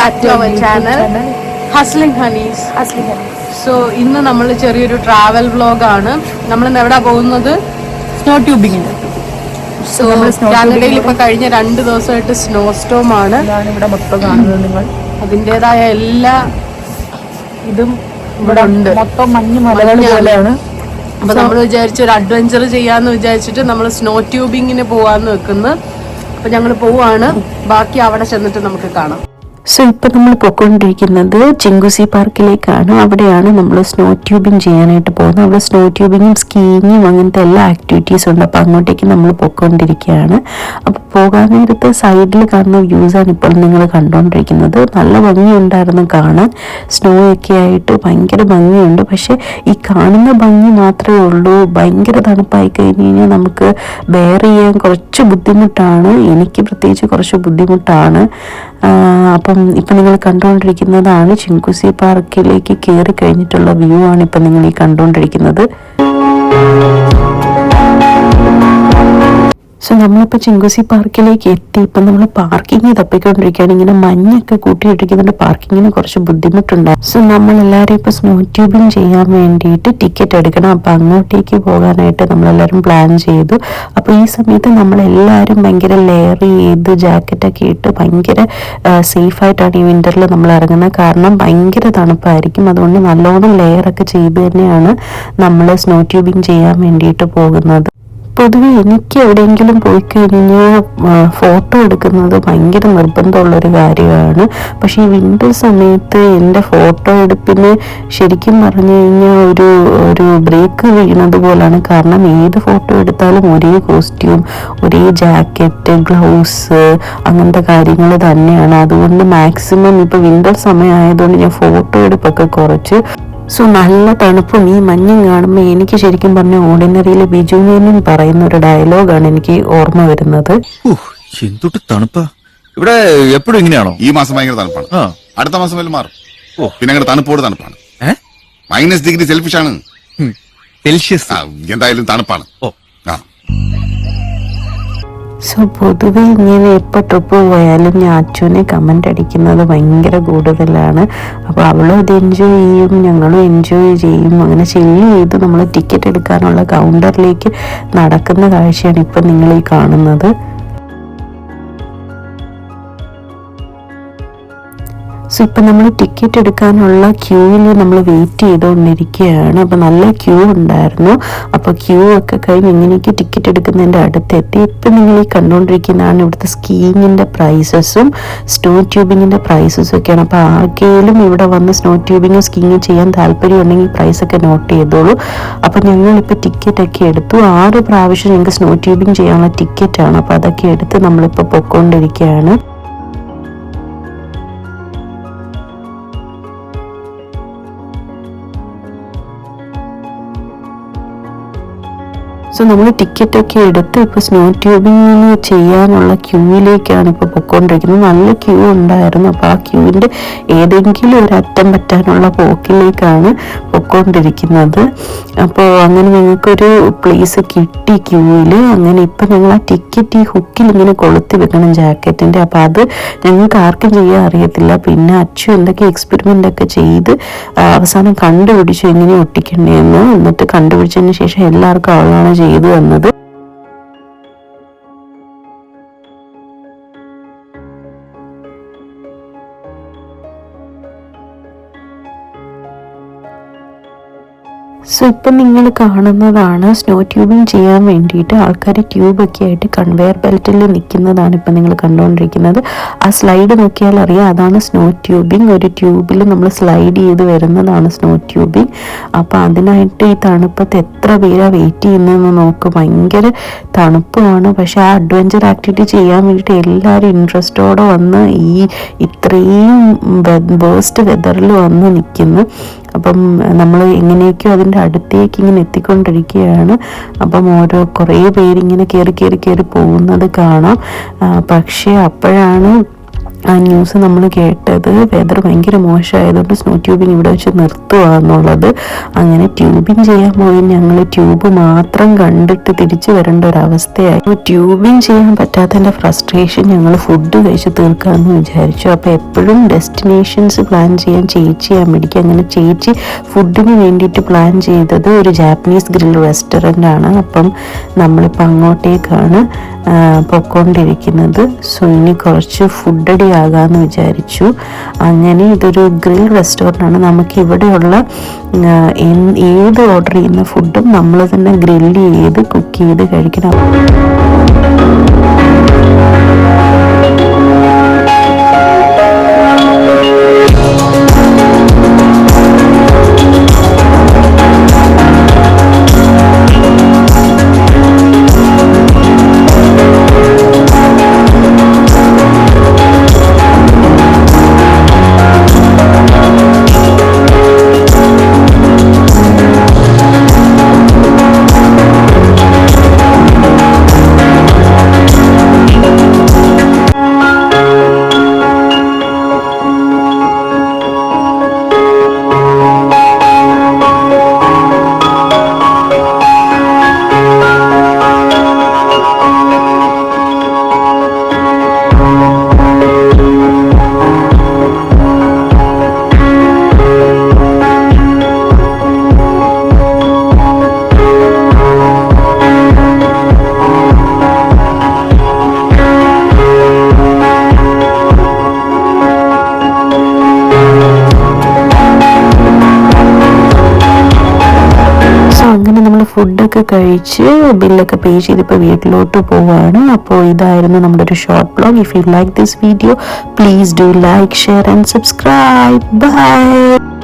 back to our channel Hustling Honeys. So ഇന്ന് നമ്മൾ ചെറിയൊരു ട്രാവൽ വ്ലോഗാണ്. നമ്മളിന്ന് എവിടെ പോകുന്നത്? സ്നോ ട്യൂബിങ്ങിന്. സോ കാനഡയിൽ ഇപ്പൊ കഴിഞ്ഞ 2 ദിവസമായിട്ട് സ്നോ സ്റ്റോം ആണ്. ഇവിടെ മൊത്തം കാണുന്നത് നിങ്ങൾ. അതിൻ്റെതായ എല്ലാ ഇതും ഇവിടെ ഉണ്ട്. മൊത്തം മഞ്ഞ് മലകൾ പോലെയാണ്. അപ്പൊ നമ്മൾ വിചാരിച്ചു ഒരു അഡ്വഞ്ചർ ചെയ്യാന്ന് വിചാരിച്ചിട്ട് നമ്മൾ സ്നോ ട്യൂബിങ്ങിന് പോവാന്ന് വെക്കുന്നു. അപ്പൊ ഞങ്ങൾ പോവാണ്. ബാക്കി അവിടെ ചെന്നിട്ട് നമുക്ക് കാണാം. സോ ഇപ്പം നമ്മൾ പോയിക്കൊണ്ടിരിക്കുന്നത് ചിങ്കുസി പാർക്കിലേക്കാണ്. അവിടെയാണ് നമ്മൾ സ്നോ ട്യൂബിങ് ചെയ്യാനായിട്ട് പോകുന്നത്. അവിടെ സ്നോ ട്യൂബിങ്ങും സ്കീയിങ്ങും അങ്ങനത്തെ എല്ലാ ആക്ടിവിറ്റീസും ഉണ്ട്. അപ്പോൾ അങ്ങോട്ടേക്ക് നമ്മൾ പോയിക്കൊണ്ടിരിക്കുകയാണ്. അപ്പോൾ പോകാൻ നേരത്ത് സൈഡിൽ കാണുന്ന വ്യൂസാണ് ഇപ്പോൾ നിങ്ങൾ കണ്ടുകൊണ്ടിരിക്കുന്നത്. നല്ല ഭംഗിയുണ്ടായിരുന്നു കാണാൻ. സ്നോ ഒക്കെ ആയിട്ട് ഭയങ്കര ഭംഗിയുണ്ട്. പക്ഷേ ഈ കാണുന്ന ഭംഗി മാത്രമേ ഉള്ളൂ. ഭയങ്കര തണുപ്പായി കഴിഞ്ഞ് കഴിഞ്ഞാൽ നമുക്ക് ബെയർ ചെയ്യാൻ കുറച്ച് ബുദ്ധിമുട്ടാണ്. എനിക്ക് പ്രത്യേകിച്ച് കുറച്ച് ബുദ്ധിമുട്ടാണ്. അപ്പം ഇപ്പം നിങ്ങൾ കണ്ടുകൊണ്ടിരിക്കുന്നതാണ് ചിങ്കുസി പാർക്കിലേക്ക് കയറി കഴിഞ്ഞിട്ടുള്ള വ്യൂ ആണ് ഇപ്പം നിങ്ങൾ ഈ കണ്ടുകൊണ്ടിരിക്കുന്നത്. സോ നമ്മളിപ്പോൾ ചിങ്കുസി പാർക്കിലേക്ക് എത്തി. ഇപ്പം നമ്മൾ പാർക്കിങ് തപ്പിക്കൊണ്ടിരിക്കുകയാണ്. ഇങ്ങനെ മഞ്ഞൊക്കെ കൂട്ടിയിട്ടിരിക്കുന്നുണ്ട്. പാർക്കിങ്ങിന് കുറച്ച് ബുദ്ധിമുട്ടുണ്ടാകും. സോ നമ്മളെല്ലാവരും ഇപ്പോൾ സ്നോ ട്യൂബിങ് ചെയ്യാൻ വേണ്ടിയിട്ട് ടിക്കറ്റ് എടുക്കണം. അപ്പോൾ അങ്ങോട്ടേക്ക് പോകാനായിട്ട് നമ്മളെല്ലാവരും പ്ലാൻ ചെയ്തു. അപ്പോൾ ഈ സമയത്ത് നമ്മളെല്ലാവരും ഭയങ്കര ലെയർ ചെയ്ത് ജാക്കറ്റൊക്കെ ഇട്ട് ഭയങ്കര സേഫായിട്ടാണ് ഈ വിൻ്ററിൽ നമ്മൾ ഇറങ്ങുന്നത്. കാരണം ഭയങ്കര തണുപ്പായിരിക്കും. അതുകൊണ്ട് നല്ലോണം ലെയറൊക്കെ ചെയ്ത് തന്നെയാണ് നമ്മൾ സ്നോ ട്യൂബിങ് ചെയ്യാൻ വേണ്ടിയിട്ട് പോകുന്നത്. പൊതുവെ എനിക്ക് എവിടെയെങ്കിലും പോയി കഴിഞ്ഞാൽ ഫോട്ടോ എടുക്കുന്നത് ഭയങ്കര നിർബന്ധമുള്ളൊരു കാര്യമാണ്. പക്ഷേ ഈ വിൻ്റർ സമയത്ത് എൻ്റെ ഫോട്ടോ എടുപ്പിന് ശരിക്കും പറഞ്ഞു കഴിഞ്ഞാൽ ഒരു ബ്രേക്ക് വീണത് പോലാണ്. കാരണം ഏത് ഫോട്ടോ എടുത്താലും ഒരേ കോസ്റ്റ്യൂം, ഒരേ ജാക്കറ്റ്, ഗ്ലൗസ് അങ്ങനത്തെ കാര്യങ്ങൾ തന്നെയാണ്. അതുകൊണ്ട് മാക്സിമം ഇപ്പോൾ വിൻ്റർ സമയം ആയതുകൊണ്ട് ഞാൻ ഫോട്ടോ എടുപ്പൊക്കെ കുറച്ച്. സോ നല്ല തണുപ്പും ഈ മഞ്ഞും കാണുമ്പോൾ എനിക്ക് ശരിക്കും പറഞ്ഞ ഓർഡിനറിയിൽ ബിജു മേനോൻ പറയുന്ന ഒരു ഡയലോഗാണ് എനിക്ക് ഓർമ്മ വരുന്നത്. എന്തൊട്ട് തണുപ്പാ ഇവിടെ. എപ്പോഴും ഇങ്ങനെയാണോ? ഈ മാസം ഭയങ്കര തണുപ്പാണ്. അടുത്ത മാസം വല്ല മാറും. പിന്നെ അങ്ങനെ തണുപ്പോട് തണുപ്പാണ്. -डिग्री സെൽഫിഷ് ആണ്. സെൽഷ്യസ് എന്തായാലും തണുപ്പാണ്. സോ പൊതുവെ ഇങ്ങനെ എപ്പോൾ ട്രിപ്പ് പോയാലും ഞാൻ അച്ചുവിനെ കമൻ്റ് അടിക്കുന്നത് ഭയങ്കര കൂടുതലാണ്. അപ്പോൾ അവളും അത് എൻജോയ് ചെയ്യും, ഞങ്ങളും എൻജോയ് ചെയ്യും. അങ്ങനെ ചില്ല് ചെയ്ത് നമ്മൾ ടിക്കറ്റ് എടുക്കാനുള്ള കൗണ്ടറിലേക്ക് നടക്കുന്ന കാഴ്ചയാണ് ഇപ്പം നിങ്ങൾ ഈ കാണുന്നത്. സോ ഇപ്പം നമ്മൾ ടിക്കറ്റ് എടുക്കാനുള്ള ക്യൂവിൽ നമ്മൾ വെയിറ്റ് ചെയ്തുകൊണ്ടിരിക്കുകയാണ്. അപ്പോൾ നല്ല ക്യൂ ഉണ്ടായിരുന്നു. അപ്പോൾ ക്യൂ ഒക്കെ കഴിഞ്ഞ് എങ്ങനെയൊക്കെ ടിക്കറ്റ് എടുക്കുന്നതിൻ്റെ അടുത്തെത്തി. ഇപ്പം നിങ്ങൾ ഈ കണ്ടുകൊണ്ടിരിക്കുന്നതാണ് ഇവിടുത്തെ സ്കീയിങ്ങിൻ്റെ പ്രൈസസും സ്നോ ട്യൂബിങ്ങിൻ്റെ പ്രൈസസും ഒക്കെയാണ്. അപ്പോൾ ആർക്കെങ്കിലും ഇവിടെ വന്ന് സ്നോ ട്യൂബിങ്ങും സ്കീയിങ്ങും ചെയ്യാൻ താല്പര്യമുണ്ടെങ്കിൽ പ്രൈസൊക്കെ നോട്ട് ചെയ്തോളൂ. അപ്പോൾ ഞങ്ങളിപ്പോൾ ടിക്കറ്റൊക്കെ എടുത്തു. 6 പ്രാവശ്യം ഞങ്ങൾക്ക് സ്നോ ട്യൂബിങ് ചെയ്യാനുള്ള ടിക്കറ്റാണ്. അപ്പോൾ അതൊക്കെ എടുത്ത് നമ്മളിപ്പോൾ പൊയ്ക്കൊണ്ടിരിക്കുകയാണ്. സോ നമ്മൾ ടിക്കറ്റൊക്കെ എടുത്ത് ഇപ്പോൾ സ്നോ ട്യൂബിങ്ങിന് ചെയ്യാനുള്ള ക്യൂവിലേക്കാണ് ഇപ്പോൾ പൊയ്ക്കൊണ്ടിരിക്കുന്നത്. നല്ല ക്യൂ ഉണ്ടായിരുന്നു. അപ്പോൾ ആ ക്യൂവിൻ്റെ ഏതെങ്കിലും ഒരു അറ്റം പറ്റാനുള്ള പോക്കിലേക്കാണ് പൊയ്ക്കൊണ്ടിരിക്കുന്നത്. അപ്പോൾ അങ്ങനെ ഞങ്ങൾക്കൊരു പ്ലേസ് കിട്ടി ക്യൂവിൽ. അങ്ങനെ ഇപ്പം ഞങ്ങൾ ആ ടിക്കറ്റ് ഈ ഹുക്കിൽ ഇങ്ങനെ കൊളുത്തി വെക്കണം ജാക്കറ്റിൻ്റെ. അപ്പോൾ അത് ഞങ്ങൾക്ക് ആർക്കും ചെയ്യാൻ അറിയത്തില്ല. പിന്നെ അച്ചു എന്തൊക്കെ എക്സ്പെരിമെൻ്റ് ഒക്കെ ചെയ്ത് അവസാനം കണ്ടുപിടിച്ചു എങ്ങനെ ഒട്ടിക്കണ്ടേന്ന്. എന്നിട്ട് കണ്ടുപിടിച്ചതിന് ശേഷം എല്ലാവർക്കും അവളാണ് ചെയ്തു തന്നത്. സോ ഇപ്പം നിങ്ങൾ കാണുന്നതാണ് സ്നോ ട്യൂബിങ് ചെയ്യാൻ വേണ്ടിയിട്ട് ആൾക്കാർ ട്യൂബൊക്കെ ആയിട്ട് കൺവെയർ ബെൽറ്റിൽ നിൽക്കുന്നതാണ് ഇപ്പം നിങ്ങൾ കണ്ടുകൊണ്ടിരിക്കുന്നത്. ആ സ്ലൈഡ് നോക്കിയാൽ അറിയാം അതാണ് സ്നോ ട്യൂബിങ്. ഒരു ട്യൂബിൽ നമ്മൾ സ്ലൈഡ് ചെയ്ത് വരുന്നതാണ് സ്നോ ട്യൂബിങ്. അപ്പോൾ അതിനായിട്ട് ഈ തണുപ്പത്ത് എത്ര പേരാണ് വെയിറ്റ് ചെയ്യുന്നതെന്ന് നോക്ക്. ഭയങ്കര തണുപ്പുമാണ്. പക്ഷേ ആ അഡ്വഞ്ചർ ആക്ടിവിറ്റി ചെയ്യാൻ വേണ്ടിയിട്ട് എല്ലാവരും ഇൻട്രസ്റ്റോടെ വന്ന് ഈ ഇത്രയും വേഴ്സ്റ്റ് വെതറിൽ വന്ന് നിൽക്കുന്നു. അപ്പം നമ്മൾ എങ്ങനെയൊക്കെയോ അതിൻ്റെ അടുത്തേക്ക് ഇങ്ങനെ എത്തിക്കൊണ്ടിരിക്കുകയാണ്. അപ്പം കുറേ പേരിങ്ങനെ കയറി പോകുന്നത് കാണാം. പക്ഷേ അപ്പോഴാണ് ആ ന്യൂസ് നമ്മൾ കേട്ടത് വെതർ ഭയങ്കര മോശമായതുകൊണ്ട് സ്നോ ട്യൂബിങ് ഇവിടെ വെച്ച് നിർത്തുക എന്നുള്ളത്. അങ്ങനെ ട്യൂബിങ് ചെയ്യാൻ പോയി ഞങ്ങൾ ട്യൂബ് മാത്രം കണ്ടിട്ട് തിരിച്ചു വരേണ്ട ഒരു അവസ്ഥയായി. ട്യൂബിങ് ചെയ്യാൻ പറ്റാത്തതിൻ്റെ ഫ്രസ്ട്രേഷൻ ഞങ്ങൾ ഫുഡ് കഴിച്ച് തീർക്കാമെന്ന് വിചാരിച്ചു. അപ്പോൾ എപ്പോഴും ഡെസ്റ്റിനേഷൻസ് പ്ലാൻ ചെയ്യാൻ ചേച്ചിയാണ് പിടിക്കുക. അങ്ങനെ ചേച്ചി ഫുഡിന് വേണ്ടിയിട്ട് പ്ലാൻ ചെയ്തത് ഒരു ജാപ്പനീസ് ഗ്രിൽ റെസ്റ്റോറൻ്റ് ആണ്. അപ്പം നമ്മളിപ്പോൾ അങ്ങോട്ടേക്കാണ് പൊയ്ക്കൊണ്ടിരിക്കുന്നത്. സോ ഇനി കുറച്ച് ഫുഡ് അടി ആകാമെന്ന് വിചാരിച്ചു. അങ്ങനെ ഇതൊരു ഗ്രിൽ റെസ്റ്റോറൻ്റ് ആണ്. നമുക്ക് ഇവിടെയുള്ള ഏത് ഓർഡർ ചെയ്യുന്ന ഫുഡും നമ്മൾ തന്നെ ഗ്രില്ല് ചെയ്ത് കുക്ക് ചെയ്ത് കഴിക്കണം. ഫുഡൊക്കെ കഴിച്ച് ബില്ലൊക്കെ പേ ചെയ്തിപ്പോൾ വീട്ടിലോട്ട് പോവാണ്. അപ്പോൾ ഇതായിരുന്നു നമ്മുടെ ഒരു short vlog. If you like this video please do like, share and subscribe. By.